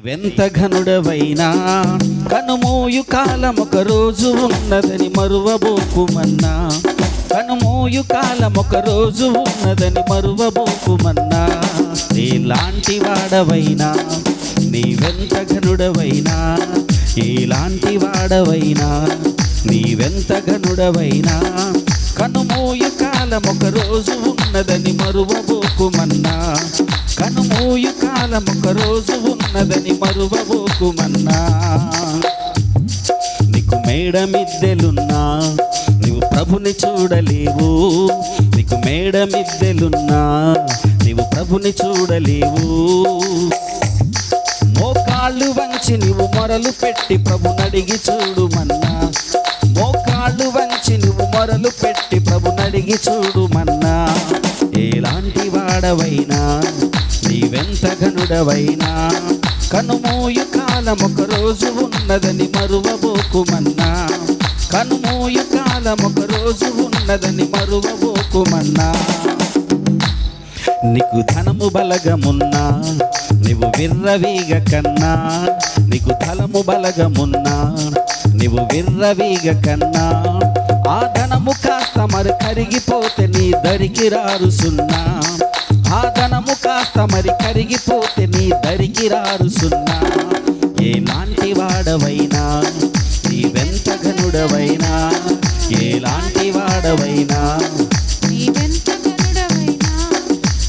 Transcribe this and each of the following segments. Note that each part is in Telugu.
నీవెంత ఘనుడవైనా కనుమూయు కాలం ఒక రోజు ఉన్నదని మరువబోకుమన్నా. కనుమూయు కాలం ఒక రోజు ఉన్నదని మరువబోకుమన్నా. నీలాంటి వాడవైనా నీవెంత ఘనుడవైనా, ఎలాంటి వాడవైనా నీవెంత ఘనుడవైనా, కనుమూయు కాలం ఒక రోజు ఉన్నదని మరువబోకుమన్నా. కనుమూయు కాలం ఒక రోజు ఉన్నదని మరువబోకుమన్నా. నీకు మేడ మిద్దెలున్నా నీవు ప్రభుని చూడలేవు. నీకు మేడ మిద్దెలున్నా నీవు ప్రభుని చూడలేవు. మోకాళ్ళు వంచి నీవు మొరలు పెట్టి ప్రభునడిగి చూడుమన్నా. మోకాళ్ళు వంచి నువ్వు మొరలు పెట్టి ప్రభునడిగి చూడుమన్నా. ఎలాంటి వాడవైనా నీవెంత ఘనుడవైనా, కనుమూయు కాలం ఒక రోజు ఉన్నదని మరువబోకుమన్నా. కనుమూయు కాలం ఒక రోజు ఉన్నదని మరువబోకుమన్నా. నీకు ధనము బలగమున్నా నీవు విర్రవీగ కన్నా. నీకు ధనము బలగమున్నా నీవు విర్రవీగ కన్నా. ఆ ధనము కాస్త మరి కరిగిపోతే నీ దరికి రారు సున్నా. ఆ ధనము కాస్త మరి కరిగిపోతే నీ దరికి రారు సున్నా. ఎలాంటి వాడవైనా నీవెంత ఘనుడవైనా, ఎలాంటి వాడవైనా నీవెంత ఘనుడవైనా,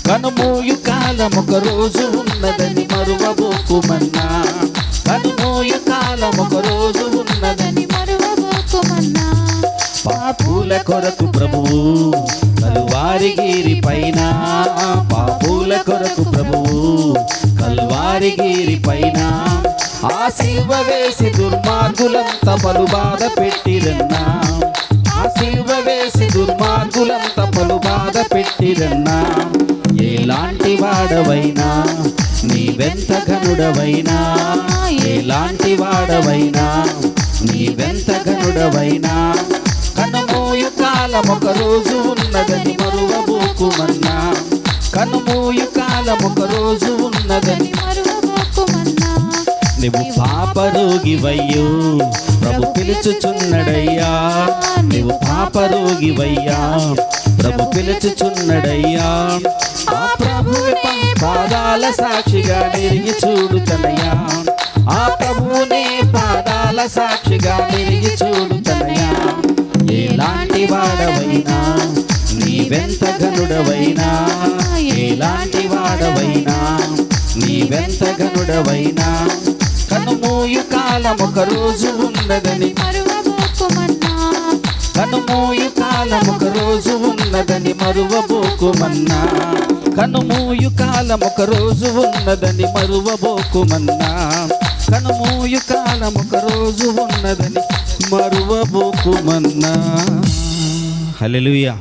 కనుమూయు కాలం ఒక రోజు ఉన్నదని మరువబోకుమన్నా. కనుమూయు కాలం ఒక రోజు ఉన్నదని మరువబోకుమన్నా. పాపుల కొరకు ప్రభువు కల్వారిగిరి పైన, పాపుల కొరకు ప్రభువు కల్వారిగిరి పైన ఆ సిలువ వేసి దుర్మార్గులంతా పలు బాధ పెట్టిరన్నా. ఆ సిలువ వేసి దుర్మార్గులంతా పలు బాధ పెట్టిరన్నా. ఎలాంటి వాడవైనా నీవెంత ఘనుడవైనా, ఎలాంటి వాడవైనా నీవెంత ఘనుడవైనా, కనుమూయు కాలం ఒక రోజు ఉన్నదని మరువబోకుమన్నా. కనుమూయు కాలం ఒక రోజు ఉన్నదని మరువబోకుమన్నా. నువ్వు పాపరోగివయ్యో ప్రభు పిలుచుచున్నడయ్యా. నువ్వు పాపరోగివయ్యా ప్రభు పిలుచుచున్నడయ్యా. ఆ ప్రభువునే పాదాల సాక్షిగా నిరిగి చూడుతనయ్యా. ఆ ప్రభువునే పాదాల సాక్షిగా నిరిగి చూడుతనయ్యా. ఎలాంటి వాడవైనా నీవెంత ఘనుడవైనా, ఎలాంటి వాడవైనా నీవెంత ఘనుడవైనా, కనుమూయు కాలం ఒక రోజు ఉన్నదని మరువబోకుమన్నా. కనుమూయు కాలం ఒక రోజు ఉన్నదని మరువబోకుమన్నా. కనుమూయు కాలం ఒక రోజు ఉన్నదని మరువబోకుమన్నా. కనుమూయు కాలం ఒక రోజు ఉన్నదని మరువబోకుమన్నా. హల్లెలూయా.